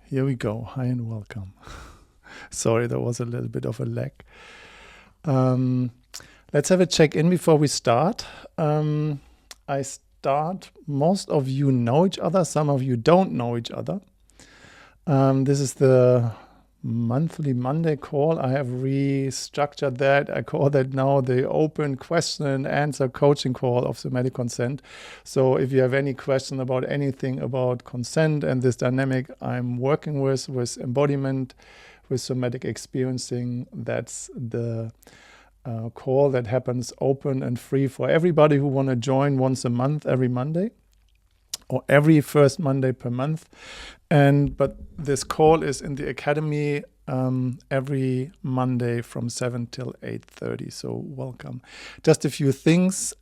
Here we go. Hi and welcome. Sorry, there was a little bit of a lag. Um, let's have a check-in before we start. I start. Most of you know each other. Some of you don't know each other. This is the monthly Monday call. I have restructured that. I call that now the open question and answer coaching call of somatic consent. So if you have any question about anything about consent and this dynamic I'm working with embodiment, with somatic experiencing, that's the call that happens open and free for everybody who want to join once a month, every Monday, or every first Monday per month. But this call is in the academy every Monday from 7 till 8:30. So welcome. Just a few things.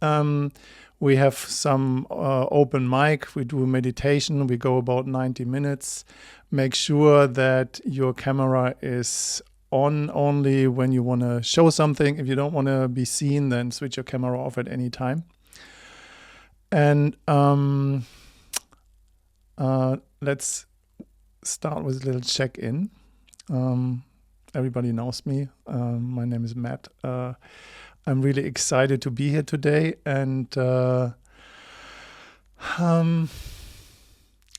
We have some open mic. We do a meditation. We go about 90 minutes. Make sure that your camera is on only when you want to show something. If you don't want to be seen, then switch your camera off at any time. And let's start with a little check-in. Everybody knows me. My name is Matt. I'm really excited to be here today, and I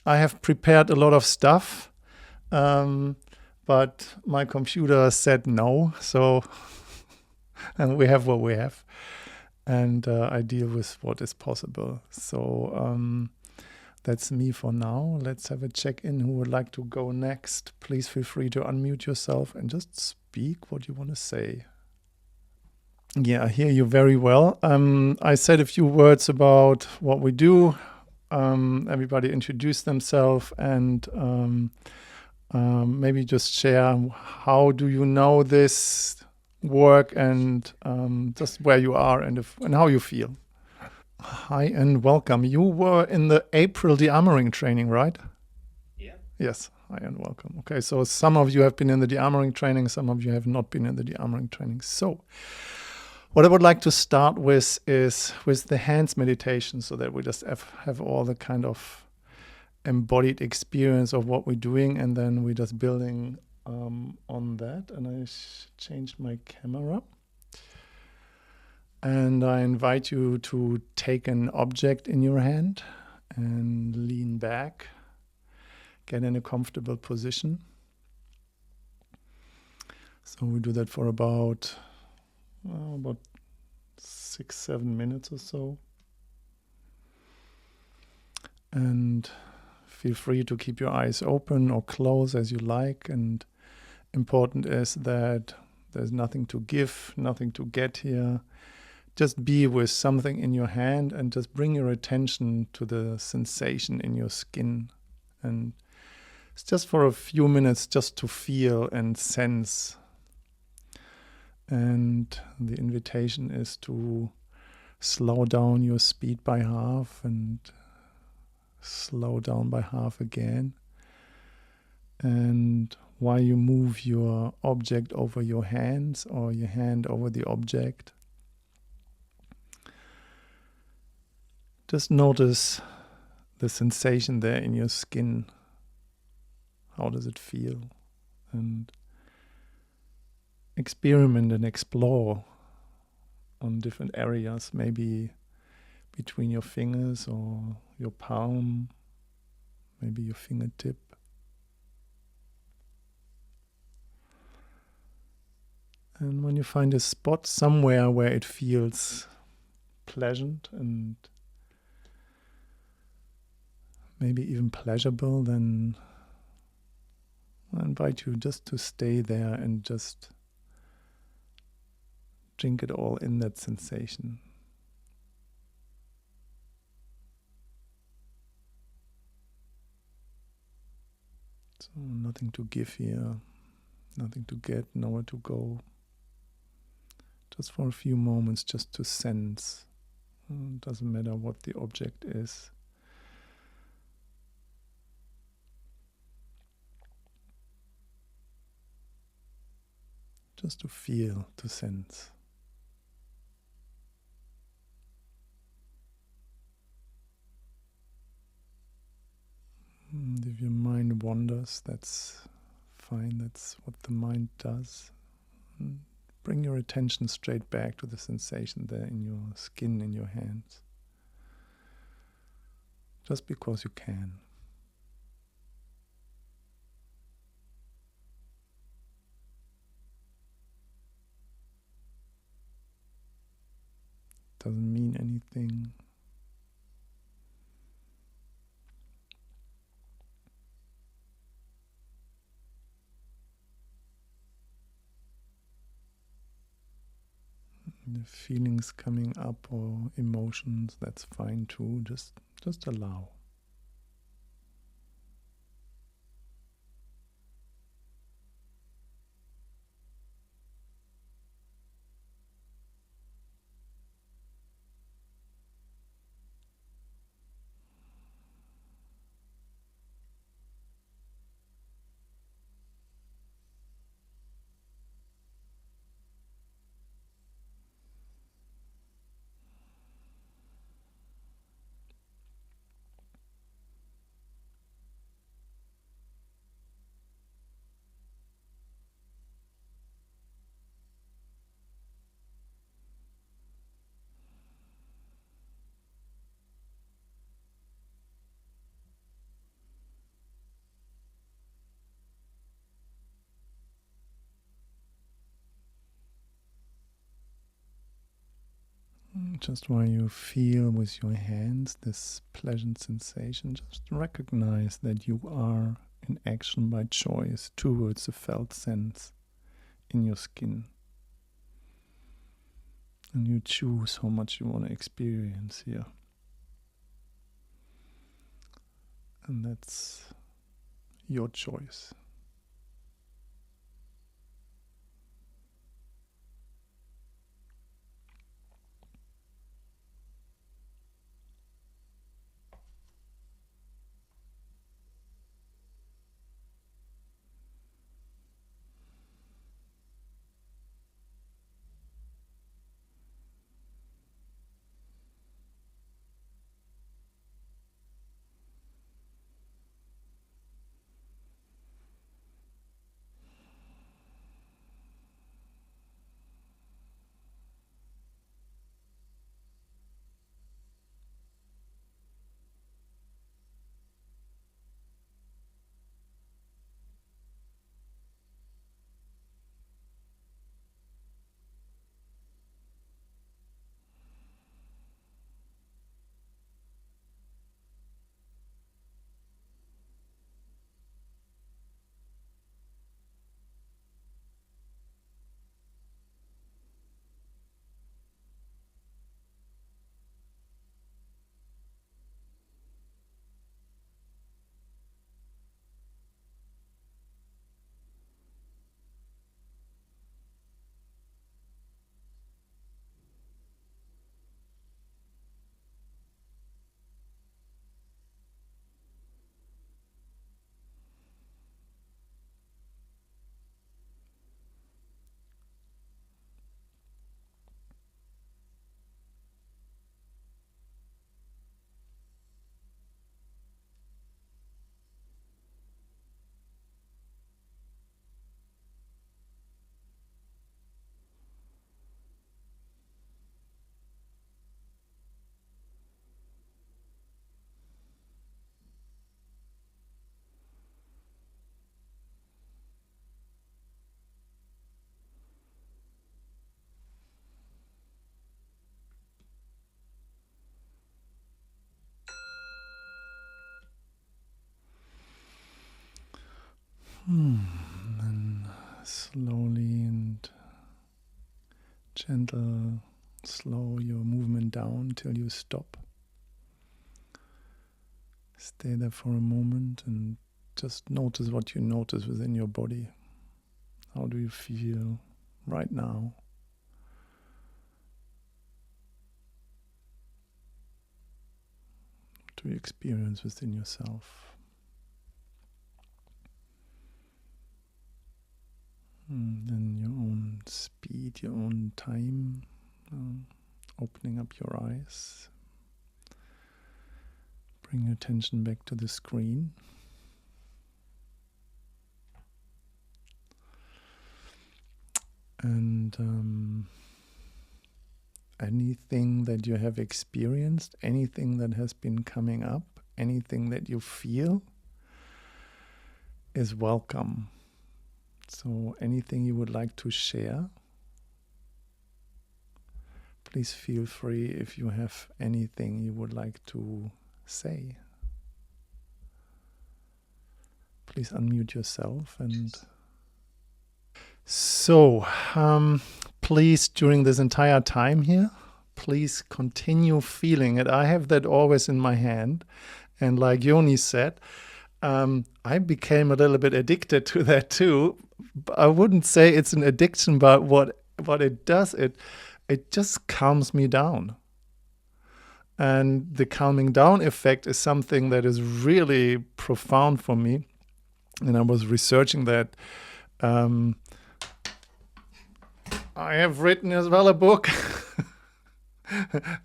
have prepared a lot of stuff, but my computer said no, so and we have what we have, and I deal with what is possible. So that's me for now. Let's have a check-in. Who would like to go next? Please feel free to unmute yourself and just speak what you want to say. Yeah, I hear you very well. I said a few words about what we do. Everybody introduce themselves and maybe just share how do you know this work and just where you are and how you feel. Hi and welcome. You were in the April de-armoring training, right? Yeah. Yes. Hi and welcome. Okay, so some of you have been in the de-armoring training, some of you have not been in the de-armoring training. So what I would like to start with is with the hands meditation, so that we just have all the kind of embodied experience of what we're doing, and then we're just building on that. And I changed my camera. And I invite you to take an object in your hand and lean back, get in a comfortable position. So we do that for about 6-7 minutes or so. And feel free to keep your eyes open or close as you like. And important is that there's nothing to give, nothing to get here. Just be with something in your hand and just bring your attention to the sensation in your skin. And it's just for a few minutes just to feel and sense. And the invitation is to slow down your speed by half and slow down by half again. And while you move your object over your hands or your hand over the object, just notice the sensation there in your skin. How does it feel? And experiment and explore on different areas, maybe between your fingers or your palm, maybe your fingertip. And when you find a spot somewhere where it feels pleasant and maybe even pleasurable, then I invite you just to stay there and just drink it all in, that sensation. So nothing to give here, nothing to get, nowhere to go. Just for a few moments, just to sense. It doesn't matter what the object is. Just to feel, to sense. And if your mind wanders, that's fine. That's what the mind does. Bring your attention straight back to the sensation there in your skin, in your hands. Just because you can. Doesn't mean anything. The feelings coming up or emotions, that's fine too. Just allow. Just while you feel with your hands this pleasant sensation, just recognize that you are in action by choice towards a felt sense in your skin. And you choose how much you want to experience here. And that's your choice. And slowly and gentle, slow your movement down till you stop. Stay there for a moment and just notice what you notice within your body. How do you feel right now? What do you experience within yourself? In your own speed, your own time, opening up your eyes. Bring your attention back to the screen. And anything that you have experienced, anything that has been coming up, anything that you feel is welcome. So anything you would like to share, please feel free if you have anything you would like to say. Please unmute yourself. And so please, during this entire time here, please continue feeling it. I have that always in my hand. And like Yoni said, I became a little bit addicted to that too. I wouldn't say it's an addiction, but what it does, it just calms me down. And the calming down effect is something that is really profound for me. And I was researching that. I have written as well a book,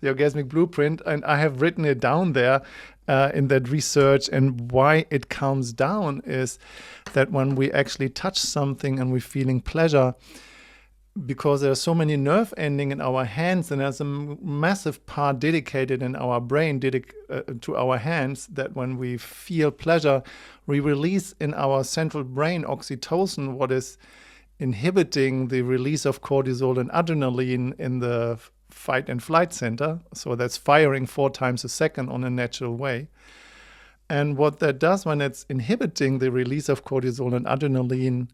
The Orgasmic Blueprint, and I have written it down there in that research. And why it calms down is that when we actually touch something and we're feeling pleasure, because there are so many nerve endings in our hands, and there's a massive part dedicated in our brain to our hands, that when we feel pleasure, we release in our central brain oxytocin, what is inhibiting the release of cortisol and adrenaline in the fight and flight center. So that's firing 4 times a second on a natural way. And what that does, when it's inhibiting the release of cortisol and adrenaline,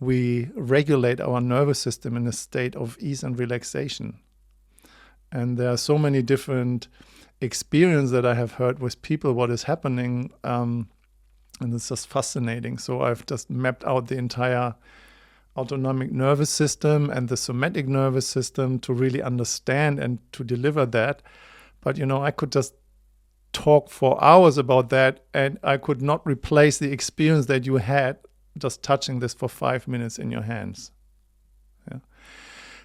we regulate our nervous system in a state of ease and relaxation. And there are so many different experiences that I have heard with people what is happening, and it's just fascinating. So I've just mapped out the entire autonomic nervous system and the somatic nervous system to really understand and to deliver that. But I could just talk for hours about that, and I could not replace the experience that you had just touching this for 5 minutes in your hands. Yeah.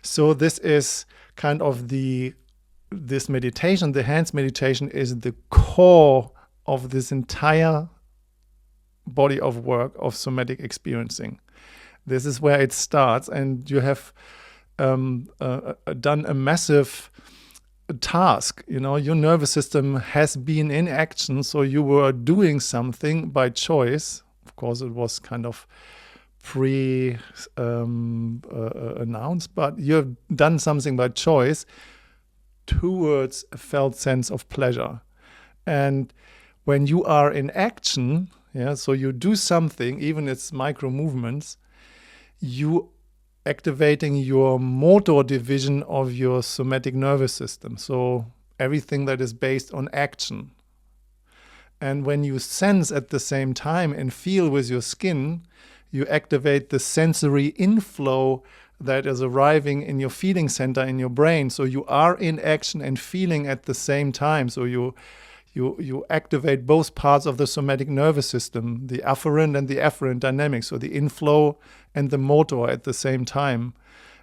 So this is kind of this meditation, the hands meditation, is the core of this entire body of work of somatic experiencing. This is where it starts, and you have done a massive task. Your nervous system has been in action, so you were doing something by choice. Of course, it was kind of announced, but you have done something by choice towards a felt sense of pleasure. And when you are in action, so you do something, even it's micro movements, you activating your motor division of your somatic nervous system. So everything that is based on action. And when you sense at the same time and feel with your skin, you activate the sensory inflow that is arriving in your feeling center in your brain. So you are in action and feeling at the same time. So you activate both parts of the somatic nervous system, the afferent and the afferent dynamics, so the inflow and the motor at the same time.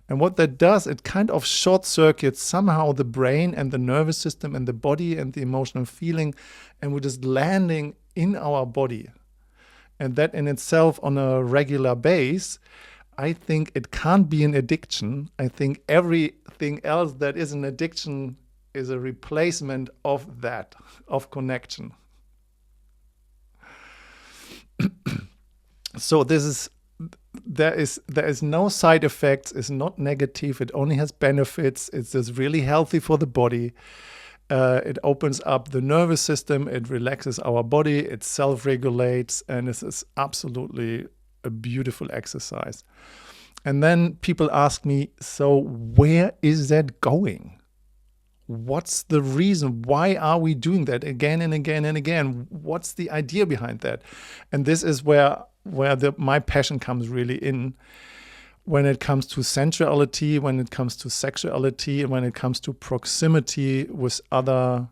And what that does, it kind of short circuits somehow the brain and the nervous system and the body and the emotional feeling, and we're just landing in our body. And that in itself, on a regular base, I think it can't be an addiction. I think everything else that is an addiction is a replacement of that, of connection. So there is no side effects. It's not negative. It only has benefits. It's just really healthy for the body. It opens up the nervous system. It relaxes our body. It self-regulates, and this is absolutely a beautiful exercise. And then people ask me, so where is that going? What's the reason? Why are we doing that again and again and again? What's the idea behind that? And this is where my passion comes really in. When it comes to sensuality, when it comes to sexuality, and when it comes to proximity with other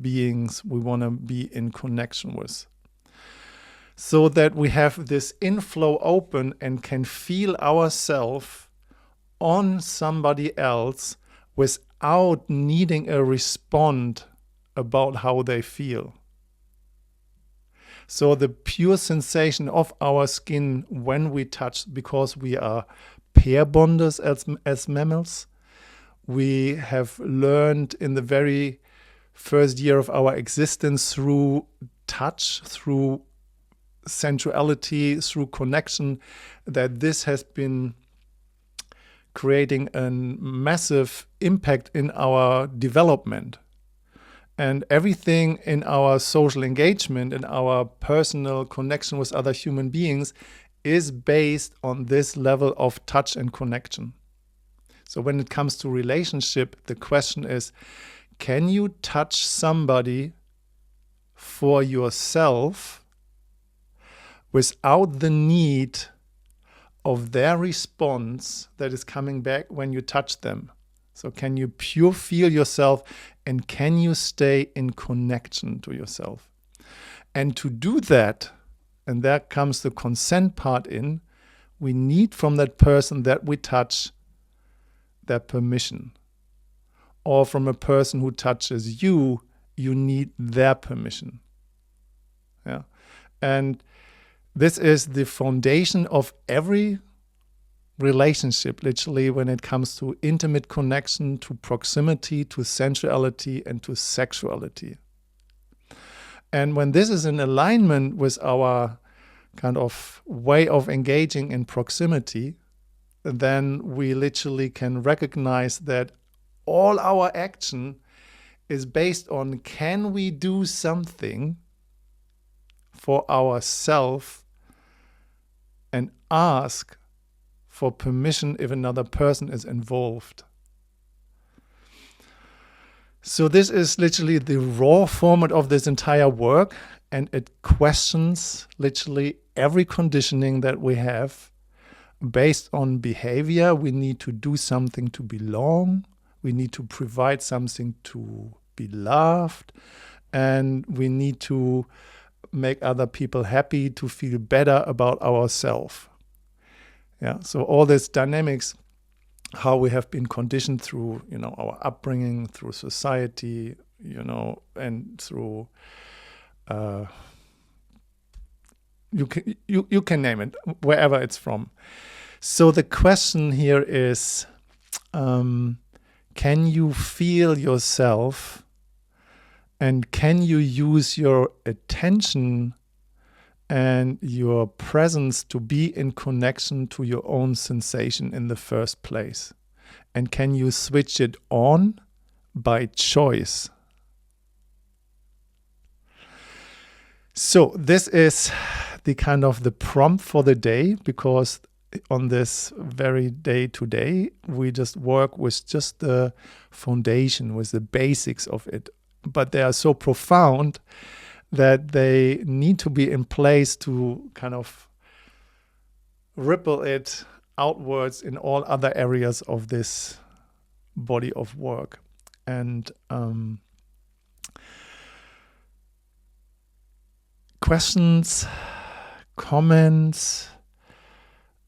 beings we want to be in connection with. So that we have this inflow open and can feel ourselves on somebody else without needing a response about how they feel. So the pure sensation of our skin when we touch, because we are pair bonders as mammals. We have learned in the very first year of our existence through touch, through sensuality, through connection, that this has been creating a massive impact in our development. And everything in our social engagement and our personal connection with other human beings is based on this level of touch and connection. So when it comes to relationship, the question is, can you touch somebody for yourself without the need of their response that is coming back when you touch them? So can you pure feel yourself, and can you stay in connection to yourself? And to do that, and there comes the consent part in, we need from that person that we touch their permission. Or from a person who touches you, you need their permission. Yeah. And this is the foundation of every relationship, literally, when it comes to intimate connection, to proximity, to sensuality, and to sexuality. And when this is in alignment with our kind of way of engaging in proximity, then we literally can recognize that all our action is based on, can we do something for ourselves and ask for permission if another person is involved. So this is literally the raw format of this entire work, and it questions literally every conditioning that we have based on behavior. We need to do something to belong. We need to provide something to be loved. And we need to make other people happy, to feel better about ourselves. Yeah, so all these dynamics, how we have been conditioned through, our upbringing, through society, and through, you can name it, wherever it's from. So the question here is, can you feel yourself, and can you use your attention and your presence to be in connection to your own sensation in the first place? And can you switch it on by choice? So this is the kind of the prompt for the day, because on this very day today, we just work with just the foundation, with the basics of it. But they are so profound that they need to be in place to kind of ripple it outwards in all other areas of this body of work. And questions, comments,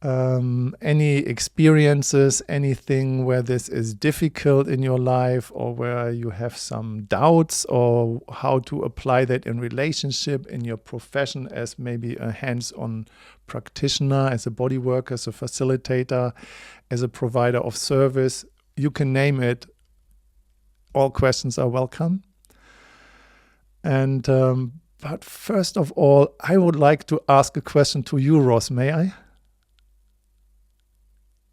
any experiences, anything where this is difficult in your life, or where you have some doubts, or how to apply that in relationship, in your profession as maybe a hands-on practitioner, as a body worker, as a facilitator, as a provider of service, you can name it. All questions are welcome. And but first of all, I would like to ask a question to you, Ross. May I?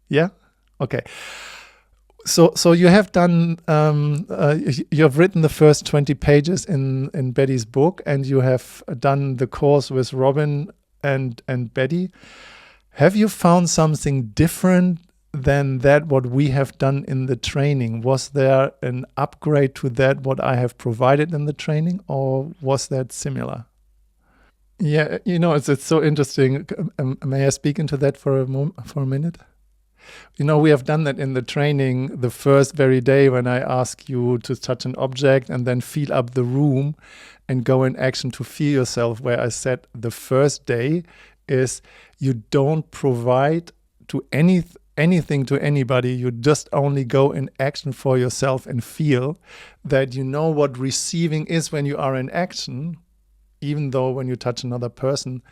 Yeah? Okay. So you have done, you have written the first 20 pages in Betty's book, and you have done the course with Robin and Betty. Have you found something different than that what we have done in the training? Was there an upgrade to that what I have provided in the training, or was that similar? Yeah, it's so interesting. May I speak into that for a minute? We have done that in the training the first very day, when I ask you to touch an object and then feel up the room and go in action to feel yourself, where I said the first day is you don't provide to anything to anybody. You just only go in action for yourself and feel that you know what receiving is when you are in action, even though when you touch another person,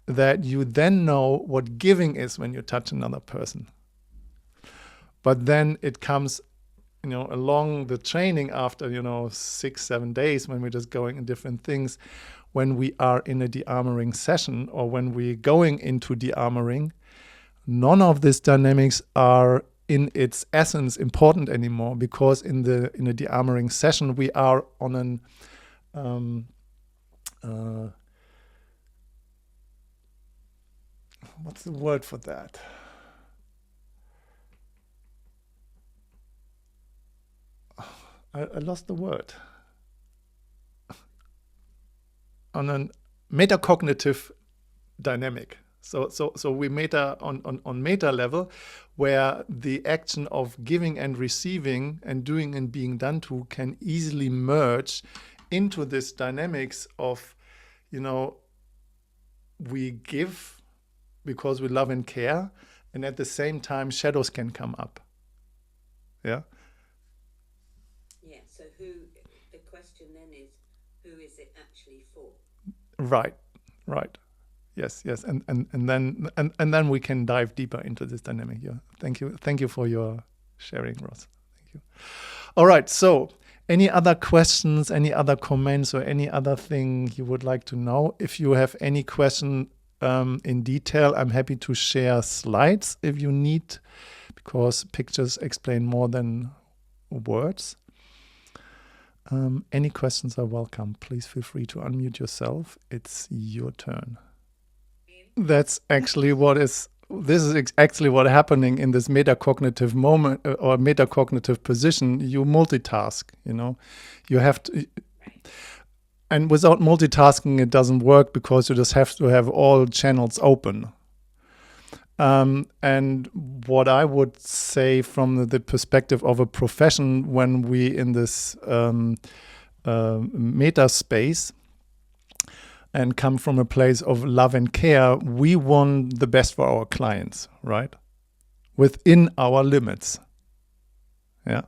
that you then know what giving is when you touch another person. But then it comes, along the training after, 6, 7 days, when we're just going in different things, when we are in a de-armoring session or when we're going into de-armoring, none of these dynamics are in its essence important anymore, because in a de-armoring session we are on an what's the word for that? I lost the word. On a metacognitive dynamic. So we meta on meta level, where the action of giving and receiving and doing and being done to can easily merge into this dynamics of, we give because we love and care, and at the same time shadows can come up. Yeah. Yeah. So the question then is, who is it actually for? Right. Yes, and then we can dive deeper into this dynamic. Yeah. Thank you for your sharing, Ross. Thank you. All right. So, any other questions, any other comments, or any other thing you would like to know? If you have any question in detail, I'm happy to share slides if you need, because pictures explain more than words. Any questions are welcome. Please feel free to unmute yourself. It's your turn. That's actually this is actually what happening in this metacognitive moment or metacognitive position. You multitask, you have to, and without multitasking, it doesn't work, because you just have to have all channels open. And what I would say from the perspective of a profession, when we in this meta space and come from a place of love and care, we want the best for our clients, right? Within our limits. Yeah.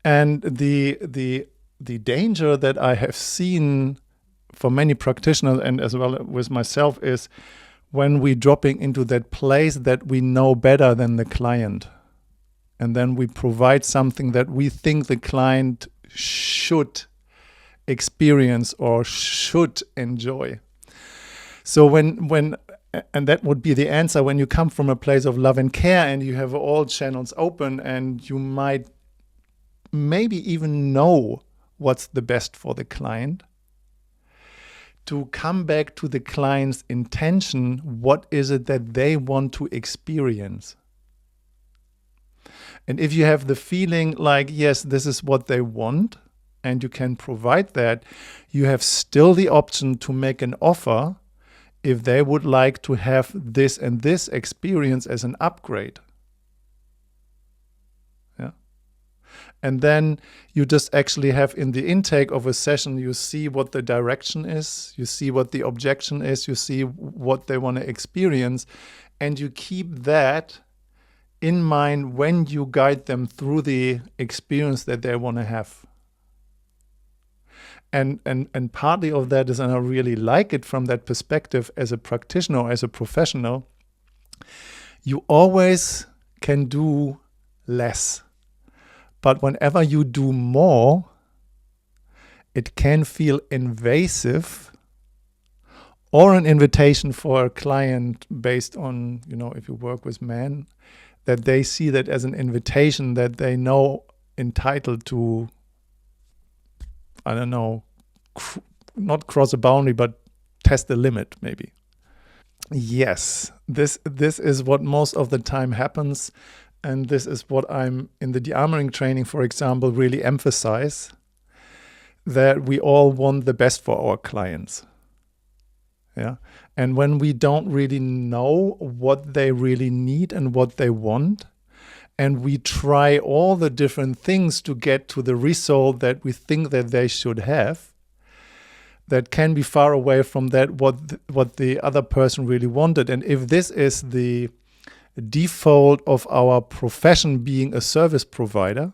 And the danger that I have seen for many practitioners, and as well with myself, is when we're dropping into that place that we know better than the client. And then we provide something that we think the client should experience or should enjoy. So when and that would be the answer, when you come from a place of love and care and you have all channels open, and you might maybe even know what's the best for the client, to come back to the client's intention. What is it that they want to experience? And if you have the feeling like, yes, this is what they want, and you can provide that, you have still the option to make an offer if they would like to have this and this experience as an upgrade. Yeah. And then you just actually have in the intake of a session, you see what the direction is, you see what the objection is, you see what they want to experience, and you keep that in mind when you guide them through the experience that they want to have. And partly of that is, and I really like it from that perspective as a practitioner or as a professional, you always can do less. But whenever you do more, it can feel invasive, or an invitation for a client based on, if you work with men, that they see that as an invitation that they know entitled to, I don't know, not cross a boundary, but test the limit, maybe. Yes, this is what most of the time happens. And this is what I'm in the de-armoring training, for example, really emphasize, that we all want the best for our clients. Yeah. And when we don't really know what they really need and what they want, and we try all the different things to get to the result that we think that they should have, that can be far away from that what the other person really wanted. And if this is the default of our profession, being a service provider,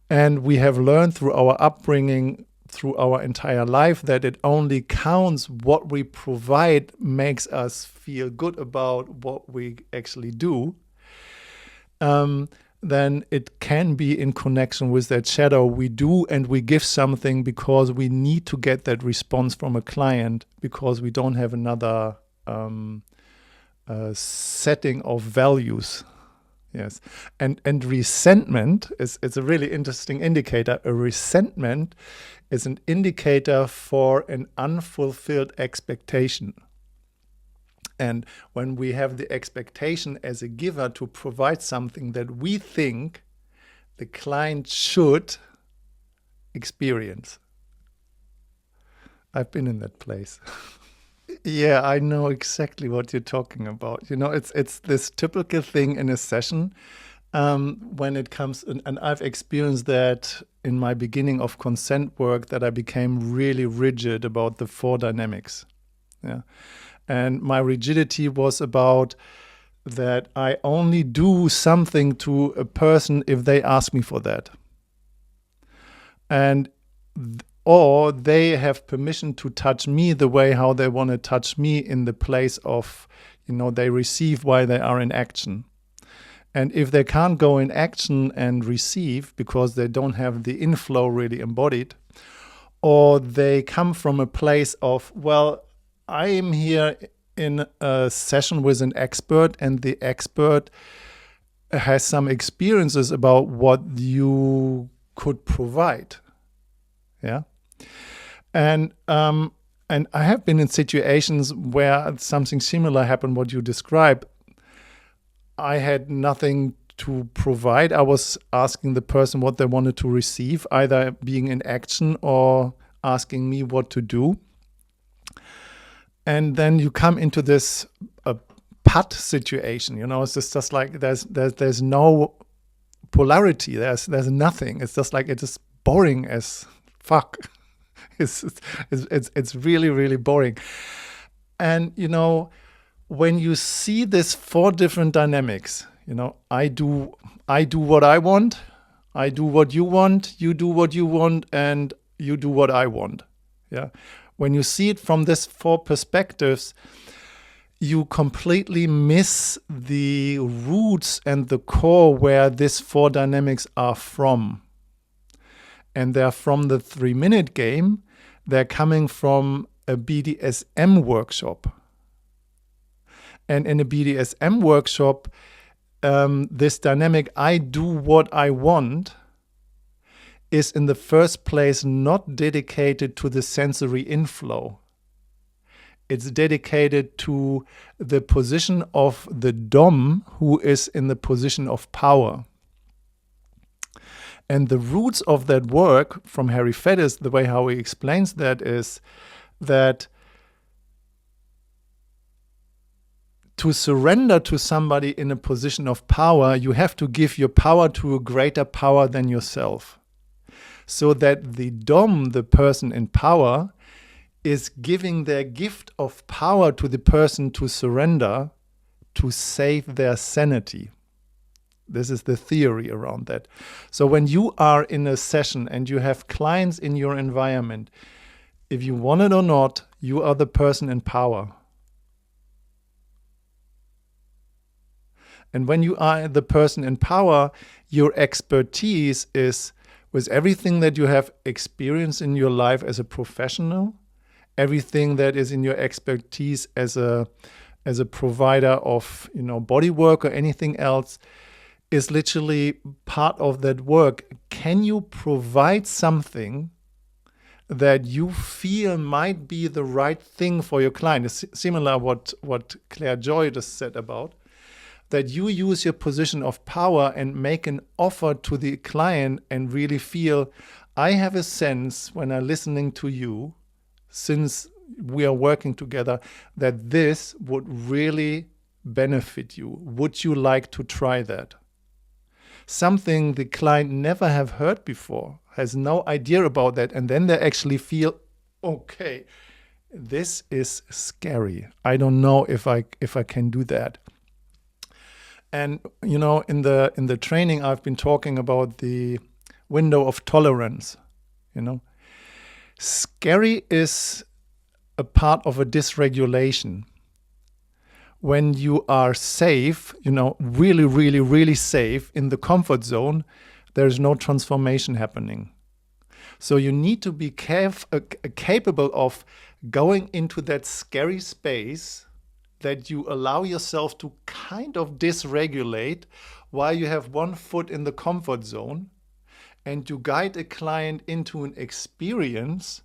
and we have learned through our upbringing, through our entire life, that it only counts what we provide makes us feel good about what we actually do, then it can be in connection with that shadow. We do and we give something because we need to get that response from a client because we don't have another setting of values. Yes, and resentment is a really interesting indicator. A resentment is an indicator for an unfulfilled expectation. And when we have the expectation as a giver to provide something that we think the client should experience. I've been in that place. Yeah, I know exactly what you're talking about. It's this typical thing in a session when it comes, and I've experienced that in my beginning of consent work, that I became really rigid about the 4 dynamics. Yeah. And my rigidity was about that I only do something to a person if they ask me for that. And or they have permission to touch me the way how they want to touch me in the place of, they receive while they are in action. And if they can't go in action and receive because they don't have the inflow really embodied, or they come from a place of, well, I am here in a session with an expert and the expert has some experiences about what you could provide. Yeah. And I have been in situations where something similar happened, what you described. I had nothing to provide. I was asking the person what they wanted to receive, either being in action or asking me what to do. And then you come into this PUT situation, it's just like there's no polarity. There's nothing. It's just like it's boring as fuck. It's really, really boring. And when you see this 4 different dynamics, I do what I want, I do what you want, you do what you want, and you do what I want. Yeah. When you see it from this 4 perspectives, you completely miss the roots and the core where these 4 dynamics are from. And they're from the 3-minute game. They're coming from a BDSM workshop. And in a BDSM workshop, this dynamic, I do what I want, is in the first place not dedicated to the sensory inflow. It's dedicated to the position of the Dom, who is in the position of power. And the roots of that work from Harry Fettis, the way how he explains that is that to surrender to somebody in a position of power, you have to give your power to a greater power than yourself. So that the Dom, the person in power, is giving their gift of power to the person to surrender to save their sanity. This is the theory around that. So when you are in a session and you have clients in your environment, if you want it or not, you are the person in power. And when you are the person in power, your expertise is with everything that you have experienced in your life as a professional, everything that is in your expertise as a provider of body work or anything else is literally part of that work. Can you provide something that you feel might be the right thing for your client? It's similar what Claire Joy just said about that you use your position of power and make an offer to the client and really feel, I have a sense when I'm listening to you, since we are working together, that this would really benefit you. Would you like to try that? Something the client never have heard before, has no idea about that, and then they actually feel, okay, this is scary. I don't know if I can do that. And in the training I've been talking about the window of tolerance. Scary is a part of a dysregulation when you are safe, really, really, really safe in the comfort zone, there's no transformation happening. So you need to be capable of going into that scary space that you allow yourself to kind of dysregulate while you have one foot in the comfort zone, and you guide a client into an experience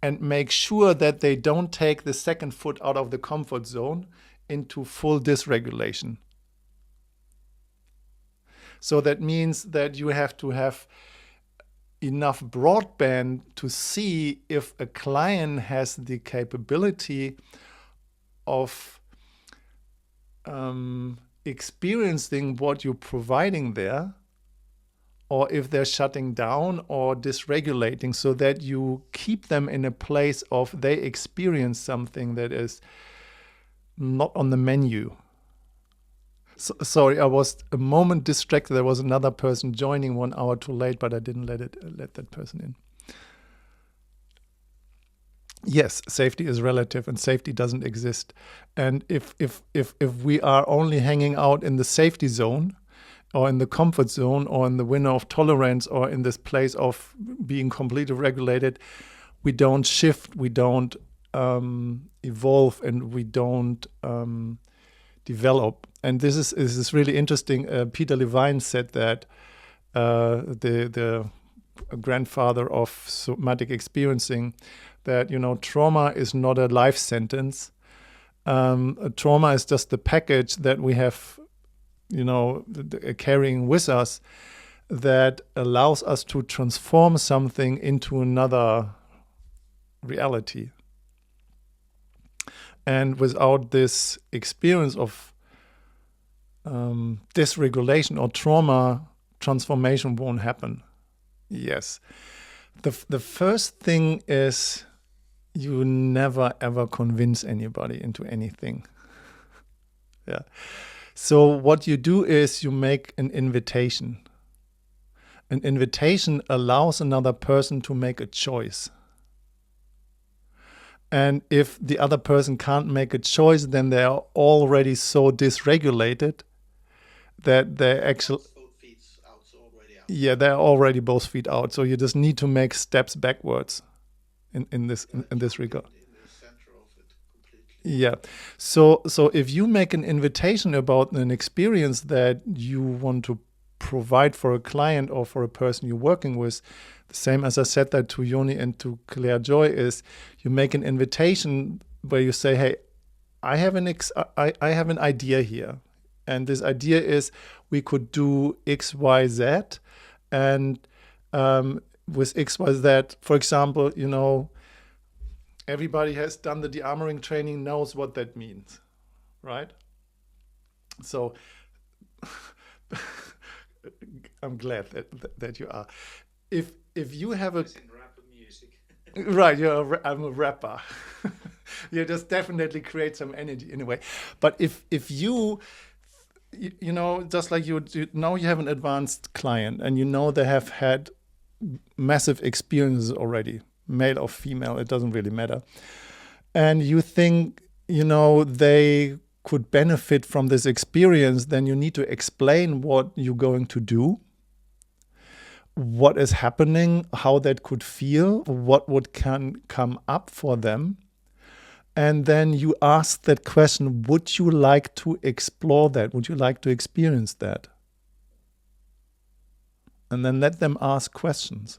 and make sure that they don't take the second foot out of the comfort zone into full dysregulation. So that means that you have to have enough broadband to see if a client has the capability of experiencing what you're providing there, or if they're shutting down or dysregulating, so that you keep them in a place of they experience something that is not on the menu. Sorry, I was a moment distracted. There was another person joining 1 hour too late, but I didn't let that person in. Yes, safety is relative, and safety doesn't exist. And if we are only hanging out in the safety zone, or in the comfort zone, or in the window of tolerance, or in this place of being completely regulated, we don't shift, we don't evolve, and we don't develop. And this is really interesting. Peter Levine said that the grandfather of somatic experiencing, that trauma is not a life sentence. Trauma is just the package that we have carrying with us, that allows us to transform something into another reality. And without this experience of dysregulation or trauma, transformation won't happen. Yes. The first thing is, you never ever convince anybody into anything. Yeah. So what you do is you make an invitation. An invitation allows another person to make a choice. And if the other person can't make a choice, then they are already so dysregulated that they actually... Yeah, they're already both feet out. So you just need to make steps backwards in this regard. Yeah. So if you make an invitation about an experience that you want to provide for a client or for a person you're working with, the same as I said that to Yoni and to Claire Joy, is you make an invitation where you say, hey, I have an idea here. And this idea is we could do X, Y, Z. And with X, Y, Z, for example, everybody has done the de-armoring training, knows what that means, right? So I'm glad that you are. If you have a music. Right, I'm a rapper. You just definitely create some energy anyway. But if you just like you know, you have an advanced client and they have had massive experiences already, male or female, it doesn't really matter. And you think, they could benefit from this experience, then you need to explain what you're going to do, what is happening, how that could feel, what can come up for them. And then you ask that question, would you like to explore that? Would you like to experience that? And then let them ask questions.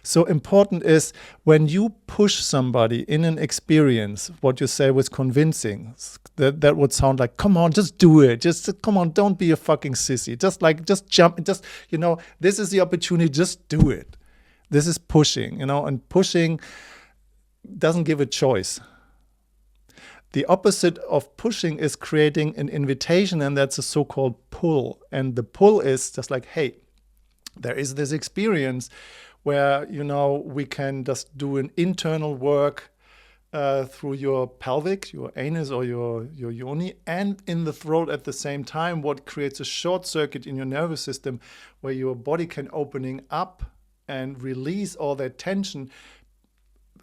So important is when you push somebody in an experience, what you say was convincing. That would sound like, come on, just do it. Just come on, don't be a fucking sissy. Just jump. This is the opportunity. Just do it. This is pushing, and pushing doesn't give a choice. The opposite of pushing is creating an invitation, and that's a so-called pull. And the pull is just like, hey, there is this experience where, we can just do an internal work through your pelvic, your anus or your yoni, and in the throat at the same time, what creates a short circuit in your nervous system where your body can opening up and release all that tension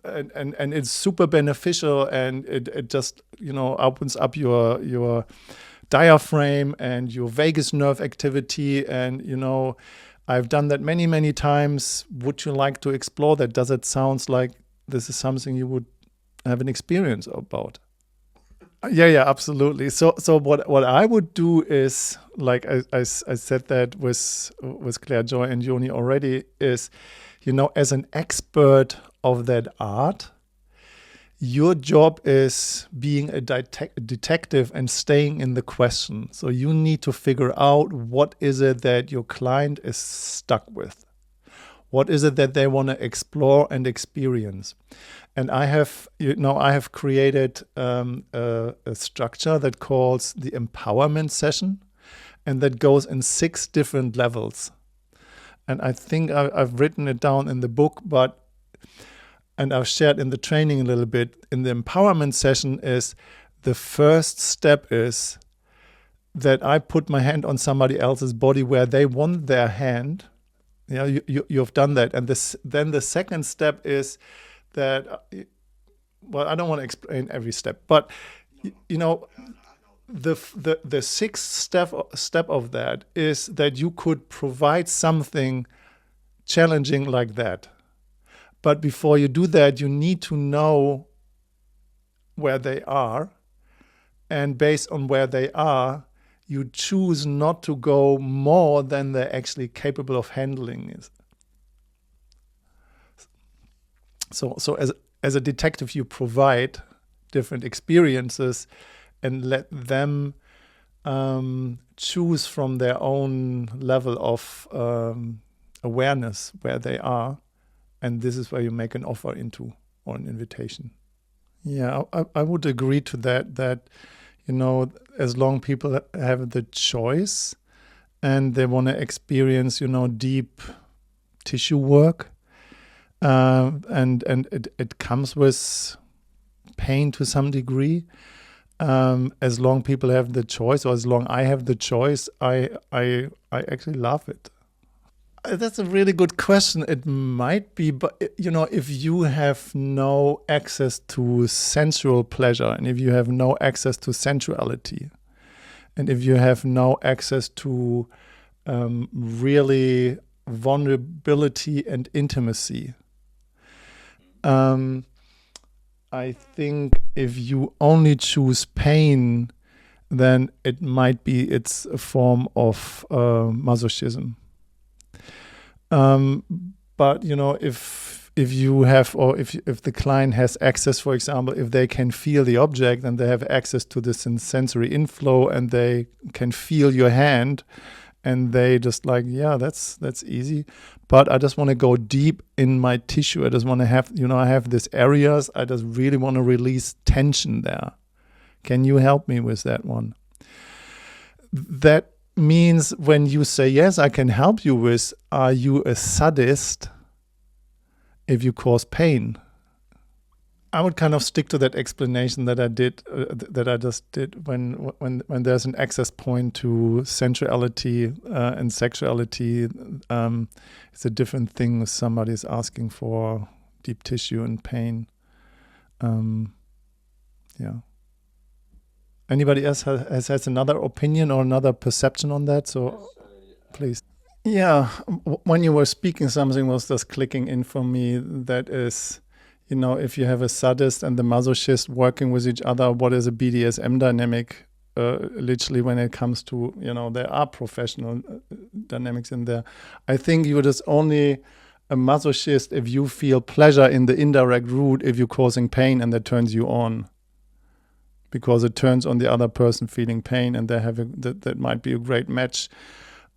and it's super beneficial, and it just, opens up your diaphragm and your vagus nerve activity. And I've done that many, many times. Would you like to explore that? Does it sound like this is something you would have an experience about? Yeah, absolutely. So what I would do is, like I said that with Claire Joy and Joni already, is, as an expert of that art, your job is being a detective and staying in the question. So you need to figure out, what is it that your client is stuck with? What is it that they want to explore and experience? And I have created a structure that calls the empowerment session, and that goes in 6 different levels. And I think I've written it down in the book, and I've shared in the training a little bit. In the empowerment session, is the first step is that I put my hand on somebody else's body where they want their hand. You've done that. And then the second step is that, well, I don't want to explain every step, but the sixth step of that is that you could provide something challenging like that. But before you do that, you need to know where they are, and based on where they are, you choose not to go more than they're actually capable of handling. So as a detective, you provide different experiences and let them choose from their own level of awareness where they are. And this is where you make an offer into, or an invitation. Yeah, I would agree to that, as long people have the choice and they want to experience, deep tissue work, and it comes with pain to some degree. As long people have the choice, or as long I have the choice, I actually love it. That's a really good question. It might be, but if you have no access to sensual pleasure, and if you have no access to sensuality, and if you have no access to really vulnerability and intimacy, I think if you only choose pain, then it's a form of masochism. But if you have, or if the client has access, for example, if they can feel the object and they have access to this sensory inflow, and they can feel your hand, and they just like, yeah, that's easy. But I just want to go deep in my tissue. I just want to have, I have these areas. I just really want to release tension there. Can you help me with that one? That means when you say, yes, I can help you with, are you a sadist if you cause pain? I would kind of stick to that explanation that I just did when there's an access point to sensuality and sexuality. It's a different thing if somebody is asking for deep tissue and pain. Yeah. Anybody else has another opinion or another perception on that? So please. Yeah, when you were speaking, something was just clicking in for me. That is, if you have a sadist and the masochist working with each other, what is a BDSM dynamic? Literally, when it comes to, there are professional dynamics in there. I think you're just only a masochist if you feel pleasure in the indirect route, if you're causing pain and that turns you on. Because it turns on the other person feeling pain, and they have that might be a great match.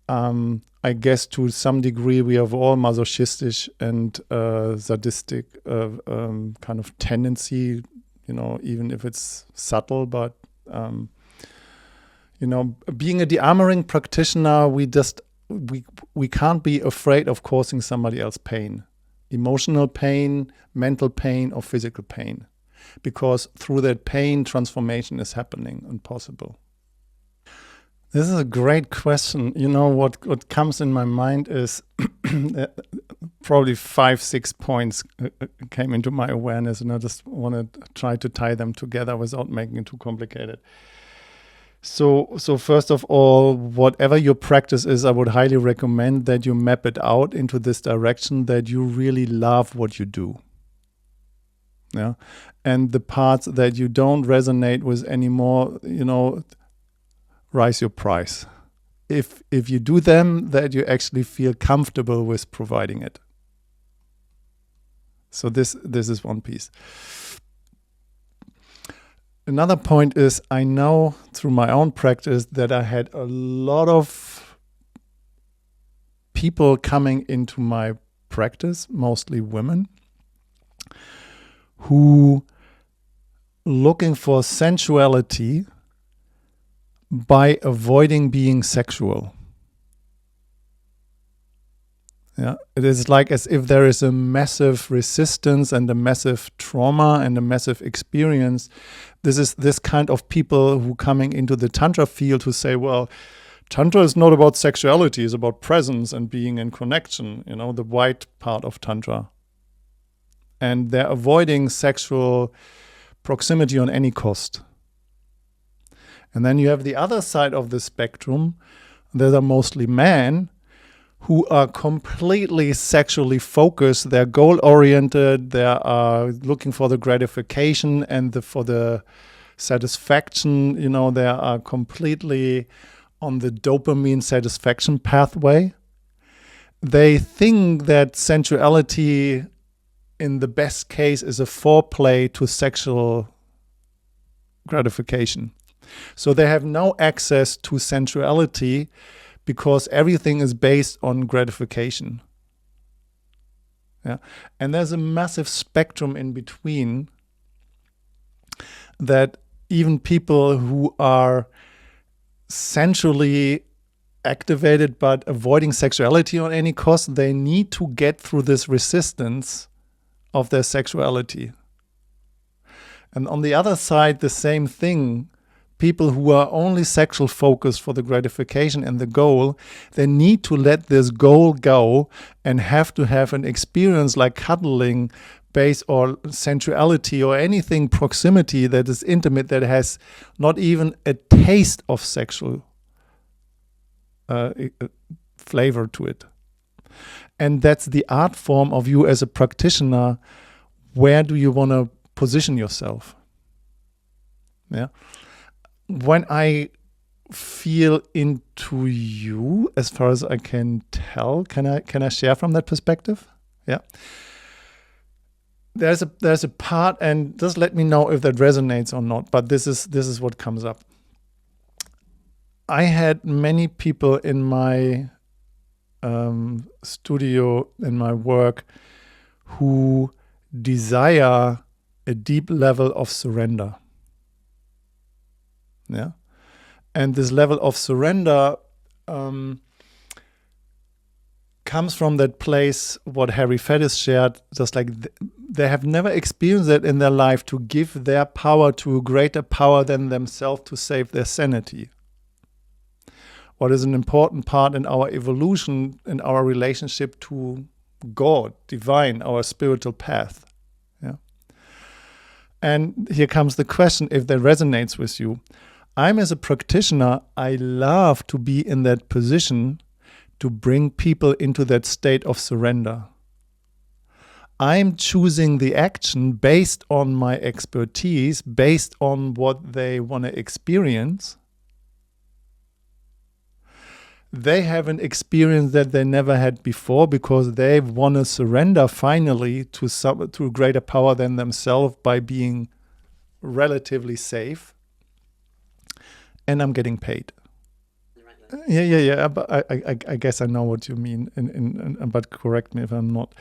I guess to some degree we have all masochistic and sadistic kind of tendency, even if it's subtle. But being a de-armoring practitioner, we can't be afraid of causing somebody else pain, emotional pain, mental pain, or physical pain. Because through that pain, transformation is happening and possible. This is a great question. What comes in my mind is probably 5-6 points came into my awareness, and I just want to try to tie them together without making it too complicated. So first of all, whatever your practice is, I would highly recommend that you map it out into this direction, that you really love what you do. Yeah. And the parts that you don't resonate with anymore, raise your price. If you do them, that you actually feel comfortable with providing it. So this is one piece. Another point is, I know through my own practice that I had a lot of people coming into my practice, mostly women, who looking for sensuality by avoiding being sexual. Yeah, it is like as if there is a massive resistance and a massive trauma and a massive experience. This is this kind of people who coming into the Tantra field who say, well, Tantra is not about sexuality, it's about presence and being in connection, the white part of Tantra. And they're avoiding sexual proximity on any cost. And then you have the other side of the spectrum that are mostly men who are completely sexually focused. They're goal-oriented. They are looking for the gratification and for the satisfaction. They are completely on the dopamine satisfaction pathway. They think that sensuality, in the best case, is a foreplay to sexual gratification. So they have no access to sensuality because everything is based on gratification. Yeah. And there's a massive spectrum in between that even people who are sensually activated but avoiding sexuality on any cost, they need to get through this resistance of their sexuality. And on the other side, the same thing. People who are only sexual focused for the gratification and the goal, they need to let this goal go and have to have an experience like cuddling based or sensuality or anything proximity that is intimate, that has not even a taste of sexual flavor to it. And that's the art form of you as a practitioner. Where do you want to position yourself? Yeah. When I feel into you, as far as I can tell, can I share from that perspective? Yeah. There's a part, and just let me know if that resonates or not. But this is what comes up. I had many people in my studio, in my work, who desire a deep level of surrender. Yeah, and this level of surrender comes from that place what Harry Fettis shared, just like they have never experienced it in their life, to give their power to a greater power than themselves to save their sanity. What is an important part in our evolution, in our relationship to God, divine, our spiritual path. Yeah. And here comes the question, if that resonates with you. I'm, as a practitioner, I love to be in that position to bring people into that state of surrender. I'm choosing the action based on my expertise, based on what they want to experience. They have an experience that they never had before because they want to surrender finally to a greater power than themselves by being relatively safe. And I'm getting paid. Yeah. But I guess I know what you mean. But correct me if I'm not.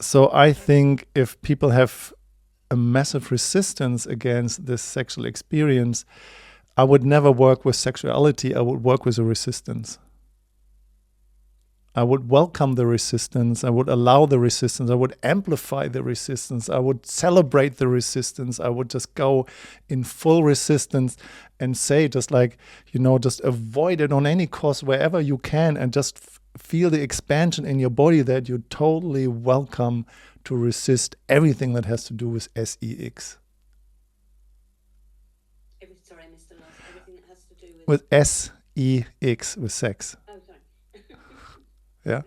So I think if people have a massive resistance against this sexual experience, I would never work with sexuality. I would work with a resistance. I would welcome the resistance. I would allow the resistance. I would amplify the resistance. I would celebrate the resistance. I would just go in full resistance and say, just like, just avoid it on any cost wherever you can, and just feel the expansion in your body, that you're totally welcome to resist everything that has to do with SEX. Sorry, I missed the last. Everything that has to do With SEX, with sex. Oh, sorry. Yeah.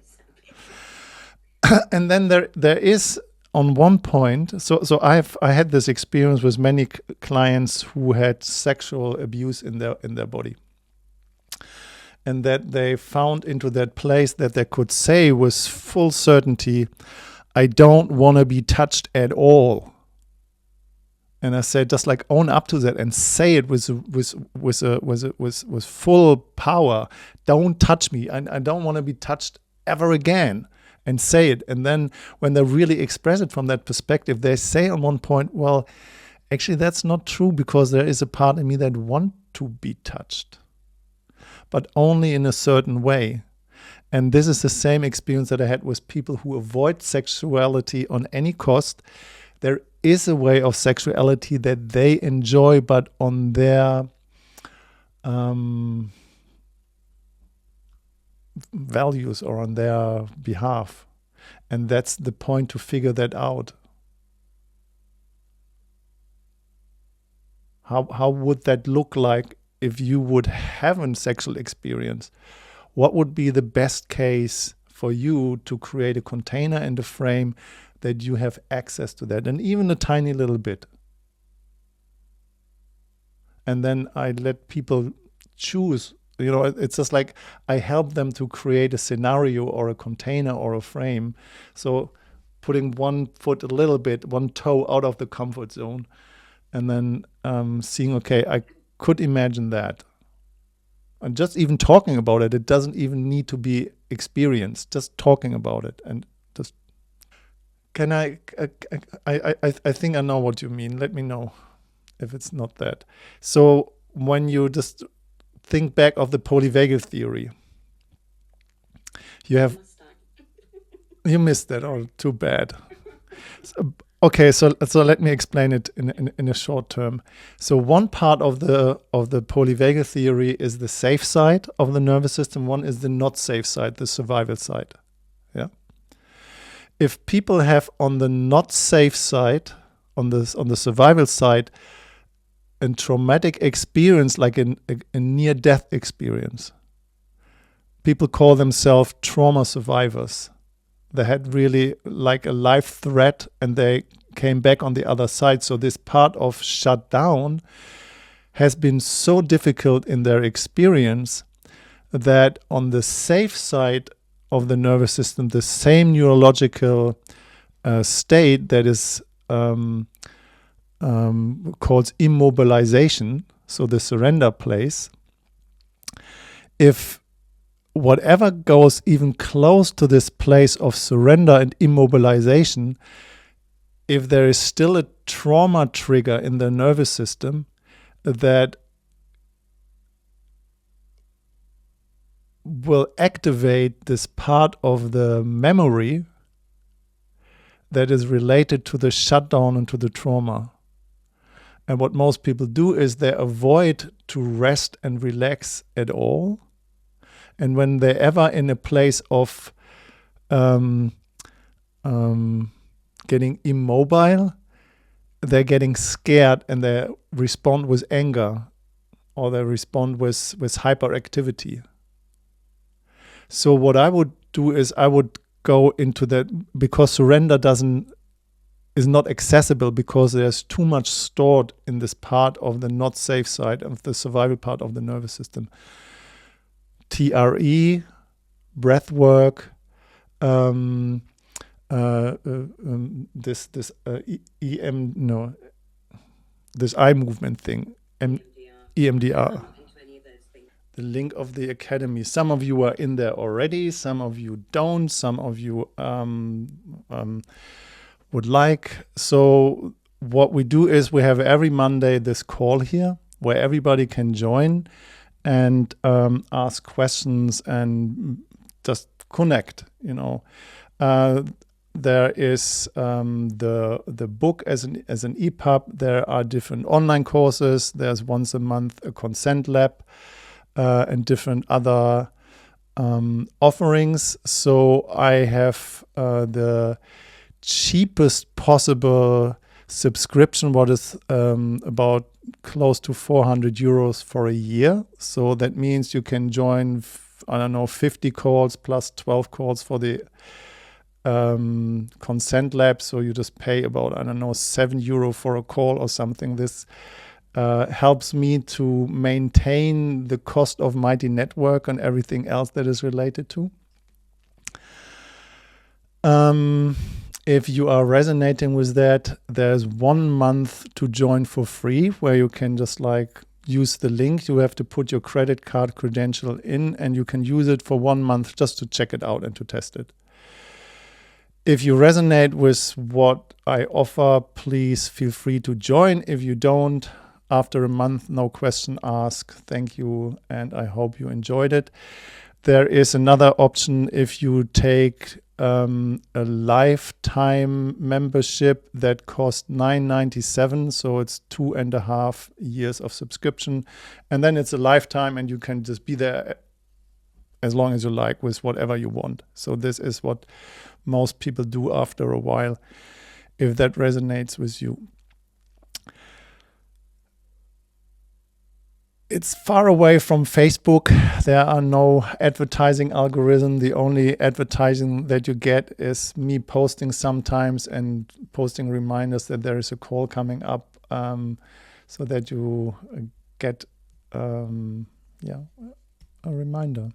And then there is on one point. So I had this experience with many clients who had sexual abuse in their body, and that they found into that place that they could say with full certainty, I don't want to be touched at all. And I said, just like own up to that and say it with full power. Don't touch me. I don't want to be touched ever again. And say it. And then when they really express it from that perspective, they say on one point, well, actually that's not true, because there is a part in me that wants to be touched, but only in a certain way. And this is the same experience that I had with people who avoid sexuality on any cost. There is a way of sexuality that they enjoy, but on their values or on their behalf. And that's the point, to figure that out. How would that look like if you would have a sexual experience? What would be the best case for you to create a container and a frame that you have access to that, and even a tiny little bit? And then I let people choose. It's just like I help them to create a scenario or a container or a frame. So putting one foot a little bit, one toe out of the comfort zone, and then seeing, okay, I could imagine that. And just even talking about it, it doesn't even need to be experienced, just talking about it. And just, can I think I know what you mean. Let me know if it's not that. So when you just think back of the polyvagal theory, you have, you missed that. Oh, too bad. Okay, so let me explain it in a short term. So one part of the polyvagal theory is the safe side of the nervous system. One is the not safe side, the survival side. Yeah. If people have on the not safe side, on the survival side, a traumatic experience, like a near-death experience, people call themselves trauma survivors. They had really like a life threat and they came back on the other side. So this part of shutdown has been so difficult in their experience that on the safe side of the nervous system, the same neurological state that is called immobilization, so the surrender place, if whatever goes even close to this place of surrender and immobilization, if there is still a trauma trigger in the nervous system that will activate this part of the memory that is related to the shutdown and to the trauma. And what most people do is they avoid to rest and relax at all. And when they're ever in a place of getting immobile, they're getting scared and they respond with anger or they respond with hyperactivity. So what I would do is I would go into that, because surrender is not accessible, because there's too much stored in this part of the not safe side of the survival part of the nervous system. TRE, breath work, this eye movement thing, EMDR. The link of the academy. Some of you are in there already. Some of you don't. Some of you would like. So what we do is we have every Monday this call here where everybody can join and ask questions and just connect. There is the book as an EPUB. There are different online courses. There's once a month a consent lab and different other offerings. So I have the cheapest possible subscription, what is about close to 400 euros for a year. So that means you can join, 50 calls plus 12 calls for the consent lab. So you just pay about, €7 for a call or something. This helps me to maintain the cost of Mighty Network and everything else that is related to. If you are resonating with that, there's 1 month to join for free, where you can just use the link. You have to put your credit card credential in, and you can use it for 1 month just to check it out and to test it. If you resonate with what I offer, please feel free to join. If you don't, after a month, no question asked. Thank you, and I hope you enjoyed it. There is another option if you take a lifetime membership that costs $9.97, so it's 2.5 years of subscription, and then it's a lifetime, and you can just be there as long as you like with whatever you want. So this is what most people do after a while, if that resonates with you. It's far away from Facebook. There are no advertising algorithm. The only advertising that you get is me posting sometimes and posting reminders that there is a call coming up, so that you get a reminder.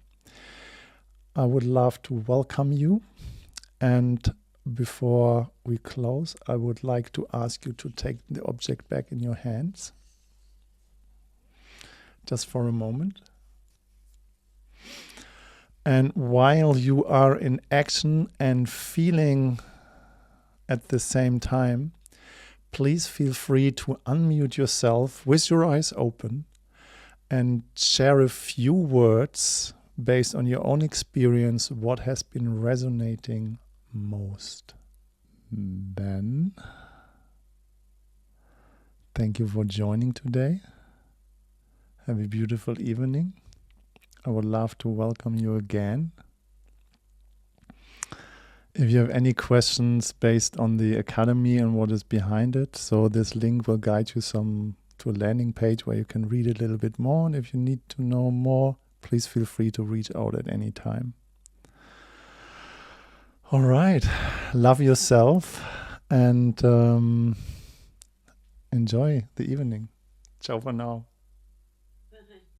I would love to welcome you. And before we close, I would like to ask you to take the object back in your hands. Just for a moment. And while you are in action and feeling at the same time, please feel free to unmute yourself with your eyes open and share a few words based on your own experience, what has been resonating most. Ben, thank you for joining today. Have a beautiful evening. I would love to welcome you again. If you have any questions based on the Academy and what is behind it, so this link will guide you to a landing page where you can read a little bit more. And if you need to know more, please feel free to reach out at any time. All right. Love yourself and enjoy the evening. Ciao for now.